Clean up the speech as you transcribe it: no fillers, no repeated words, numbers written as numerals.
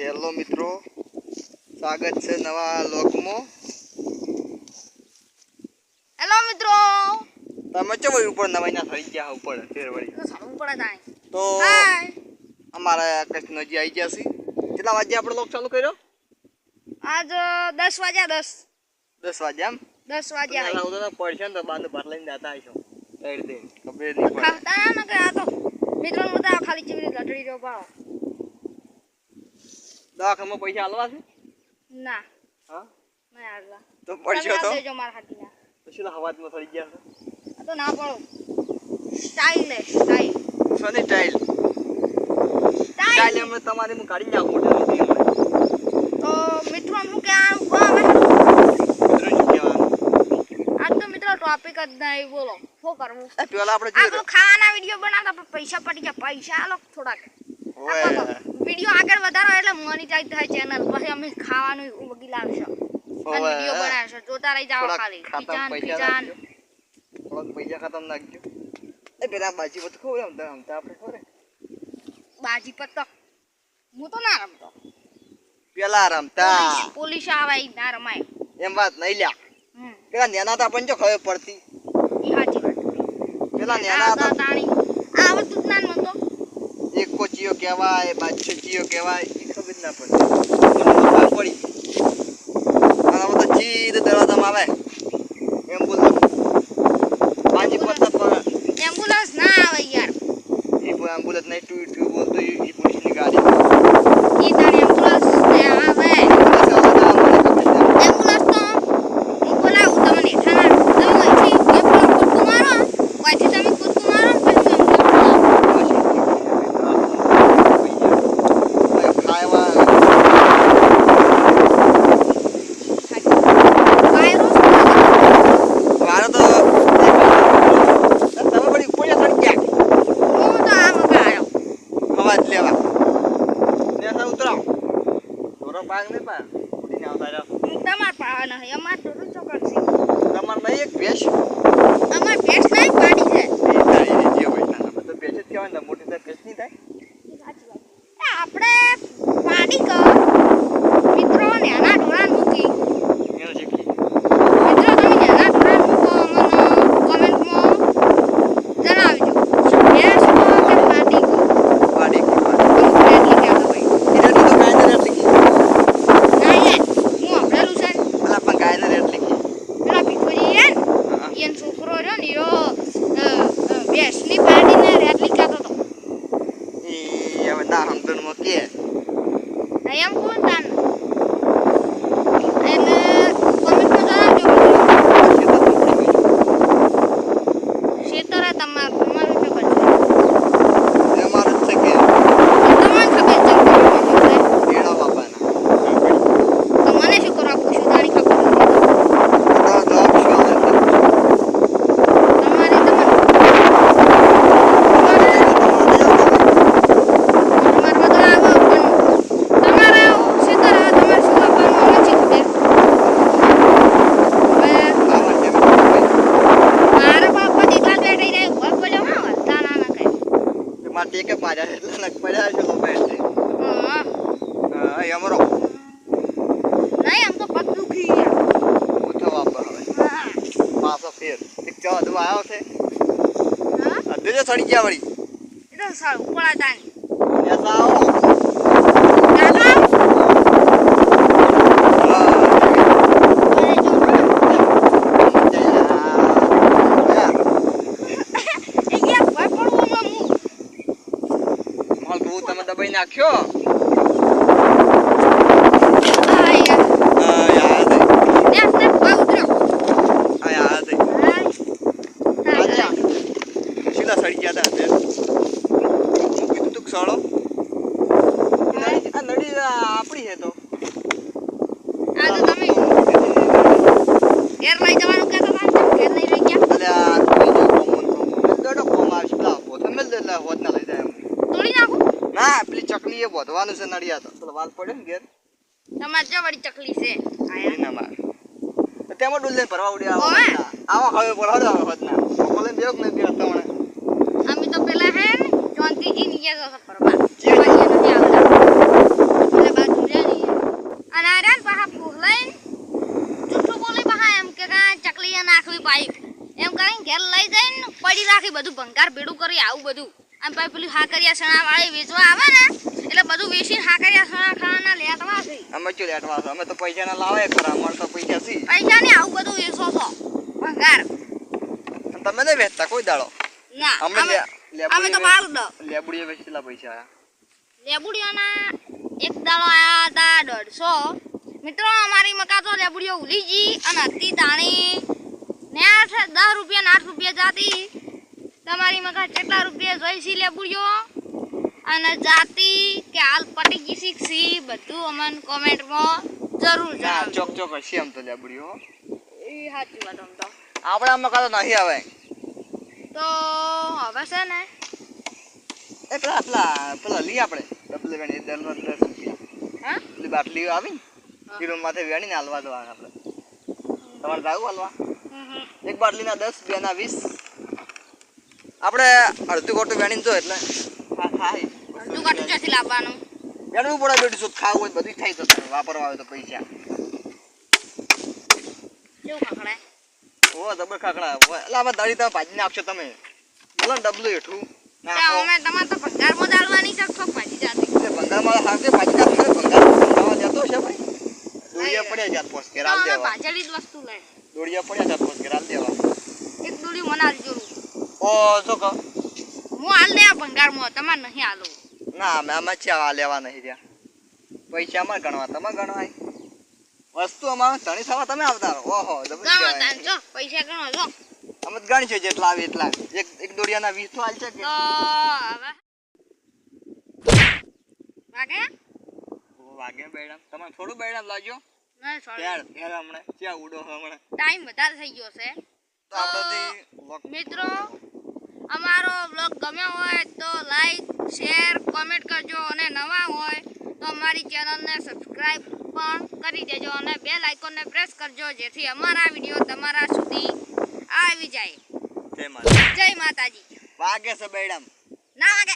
Hello મિત્રો, સ્વાગત છે નવા લોગમાં. હેલો મિત્રો, તમે ચો ઉપર નવાઈના થઈ ગયા ઉપર ફેરવડી તો સારું પડે તાય. તો હાય, અમારા કૃષ્ણજી આવી ગયા છે. કેટલા વાગે આપણે લોક ચાલુ કર્યો? આજ 10 વાગ્યા 10 વાગે. એમ 10 વાગ્યા આવું તો પડશે ને તો બાંધ ભર લઈને જતા આવીશું. કઈ રીતે ખબર નહીં પડે. ખાતા ન કે આ તો મિત્રો બધા ખાલી ચીવી લટડી રહ્યો પાડો. દવાખાનામાં પૈસા આલવા છે? ના હા ના આગલા તો પડશે તો દેજો માર હાથીના. પછી હવાજમાં થઈ ગયા છે. આ તો ના પડો. સ્ટાઈલ લે સ્ટાઈલ. સોની સ્ટાઈલ એમ તમારે હું કાઢી નાખું મોટા નથી તો મિત્રો હું કે આમ આવે મિત્રો શું કહેવાનું? આજ તો મિત્રો ટોપિક જ નહીં. બોલો શું કરવું? પેલા આપણે આપણો ખાવાના વિડિયો બનાવતા આપણે પૈસા પડી ગયા. પૈસા આલો થોડાક. વિડિયો આગળ વધારો એટલે મોનેટાઈઝ થાય ચેનલ. પછી અમે ખાવાનું વગી લાવશો અને વિડિયો બનાવશો. જોતા રહી જાવ ખાલી. કિચન થોડાક પૈસા ખતમ નાખજો. એ પેલા બાજી બત ખો રમતા આપણે ખોરે બાજી પત્તો હું તો ના રમતો. પેલા રમતા પોલીસ આવે ના રમાય એમ વાત નહીં લ્યા. પેલા નેના હતા પણ જો ખબર પડતી. ઈ હાચી વાત. પેલા નેના હતા તાણી આવતું જ ના મતો. એક કોચીયો કહેવાય, બાદશો ચીયો કહેવાય, એ ખબર ના પડતી. પડી અને તો સીધો દરવાજામાં આવે એમ્બ્યુલન્સ. બાજી પત્તા પર એમ્બ્યુલન્સ ના આવે યાર. એ એમ્બ્યુલન્સ નહીં ટુ બોલતો એ પોલીસની ગાડી. ઈ તાણી એમ્બ્યુલન્સ ને આવે. એમ્બ્યુલન્સ તો હું બોલાવું તમને ઠાણા. તમે અહીંથી કૂદકું મારો. અહીંથી તમે કૂદકું મારો પછી તમાર પાવાના હે અમાર તો ચોકડ છે. તમાર નહીં એક ભેંસ અમાર ભેંસ નહીં પાડી છે. જે હોય ના તો ભેંસ જ કહેવાય ને, મોટી તો ભેંસ નહીં થાય. આપણે પાડી ક મિત્રો નાના ઢોળા મૂકી એનો શીખી મિત્રો તમે નાના ઢોળા મૂકો મને કોમેન્ટમાં જણાવજો. ભેંસ કો કે પાડી કો? પાડી એટલે કે ભાઈ એટલે તો ગાયને રેટ લીધી. ના યાર હું આપડેલું છે અલા પણ ગાયને રેટ લીધી. પેલા ભીખોજી યાર એન છોકરો રહ્યો ને ભેંસની પાડીને રેટલી કાતો તો. એ હવે ના સમજણમાં કે એમ કોણ તાન એને કોમેન્ટમાં જણાવજો. શેતરે તમારું ખબર છે. અમારું જ છે કે તમને ખબર છે તેડા બાપાના તો મને શું કરવા પૂછ્યું તારી ખબર નથી. તો આપશું અમે તમારે તમારે બધું આવો પણ તમારે શેતર તમારે શું આપવાનું નથી ખબર. આવા ટેમ મારા બાપા દીકરા બેઠી રહે ઉભા બોલ્યો હા વધતા ના ના કઈ. માં ટેકે પાડ્યા એટલે નક પડ્યા છે તો બેઠે હા અમારો નહીં આમ તો પગ દુખી ગયા. ઉઠો બાપા હવે હા પાછો ફેર એક ચો દવા આવ્યો છે હા અધે જો સડી ગયા વળી એ તો સારું પડા તાની એસા આવો કાકા એ યાર ભય પડવું માં હું માલ તું તમે દબાઈ નાખ્યો. આ યાર યાદ યાર તે ભય ઉતર્યો. યાદ હાય આજા સીધા સડી ગયા હતા તે કીધું તું સળો આ નડી આપણી હે તો આ તો તમે ઘેર લઈ જવાનું કહેતા હતા ઘેર લઈ રહી ગયા. અલ્યા બીજો કોમન દડો કોમ આવશે પેલા પોતે મેલ દે એટલે હોત ના લઈ જાય એમ. તોડી નાખું ના પેલી ચકલી એ બોધવાનું છે નડિયા તો પેલો વાલ પડે ને ઘેર તમારે જો વળી ચકલી છે આયા ના માર તેમાં ડુલ્લે ભરવા ઉડ્યા ઓય. આવા હવે બોલાવડો હોત ના કોલે બેક ને બે હતા મને અમે તો પેલા હે ને જોનતીજી ની ગયા તો ફરવા. જે નથી આવતા એટલે બાજુ બધું ભંગાર ભેડું કરી આવું બધું અને પછી પેલી હાકરિયા સણા વાળી વેચવા આવે ને એટલે બધું વેચીને હાકરિયા સણા ખાવાના લેટવા છે અમે ચો લેટવા છો અમે તો પૈસા ના લાવે ખરા અમાર તો પૈસા છે પૈસા ને આવું બધું વેચો છો ભંગાર તમે ને વેચતા કોઈ દાડો ના અમે તો મારું દો લેબુડીએ વેચેલા પૈસા આયા લેબુડીઓના એક દાડો આયા હતા 150 મિત્રો અમારી મકા તો લેબુડીઓ ઉલી જી અને હતી તાણી ને 10 રૂપિયા 8 રૂપિયા જાતી તમારી મકા કેટલા રૂપિયા જોઈ સી લેબુડીઓ અને જાતી કે હાલ પટી ગઈ શીખસી બધું અમને કોમેન્ટમાં જરૂર જણાવજો ચોક ચોક હશે એમ તો લેબુડીઓ એ સાચી વાત આમ તો આપણા મકા તો નહીં આવે તો હવે છે ને એ પેલા લઈ આપણે ડબલ વેણી 10 રૂપિયા હા પેલી બાટલી આવી કિલો માથે વેણીને હાલવા દો આપણે તમારે જાવું હાલવા એક બાટલીના 10 બે ના 20 આપણે અડધું કોટું વેણીને જો એટલે હા થાય અડધું કાટું ક્યાંથી લાવવાનું વેણવું પડે બેટી શું ખાવું હોય બધું થાય તો વાપરવા આવે તો પૈસા કેવું ખાખડાય ઓ ડબલ ખાખડા એટલે આમાં દાડી તમે ભાજી નાખશો તમે બોલો ને ડબલું હેઠું ત્યાં અમે તમારે તો ભંગારમાં દાળવાની છે તો ભાજી જાતી ભંગારમાં હાથે ભાજી નાખે ભંગાર ખાવા જતો છે ભાઈ દોડિયા પડ્યા જાત પોસ કે રાલ અમે દેવા ભાજેલી જ વસ્તુ લે દોડિયા પડ્યા જાત પોસ કે રાલ દેવા એક દોડી મને આલજો ઓ જો કો હું હાલ દે આ ભંગારમાં તમારે નહીં હાલો ના અમે ચા લેવા નહીં ત્યાં પૈસા અમારે ગણવા તમે ગણવાય વસ્તુ અમારે ધણી થવા તમે આવતા રહો ઓહો ગણો તાન જો પૈસા ગણો જો અમે તો ગણી છે જેટલા આવે એટલા એક દોડિયાના 20 તો હાલ છે કે તો હવે વાગે વાગે બેડા તમે થોડું બેડા લાવજો ના સોરી યાર હમણે ક્યાં ઉડો હમણે ટાઈમ વધારે થઈ ગયો છે તો આપણથી મિત્રો અમારો બ્લોગ ગમ્યો હોય તો લાઈક શેર કોમેન્ટ કરજો અને નવા હોય તો અમારી ચેનલને સબસ્ક્રાઇબ પણ કરી દેજો અને બેલ આઇકોનને પ્રેસ કરજો જેથી અમારા વિડીયો તમારા સુધી આવી જાય જય માતાજી જય માતાજી વાગે છે બેડા ના વાગે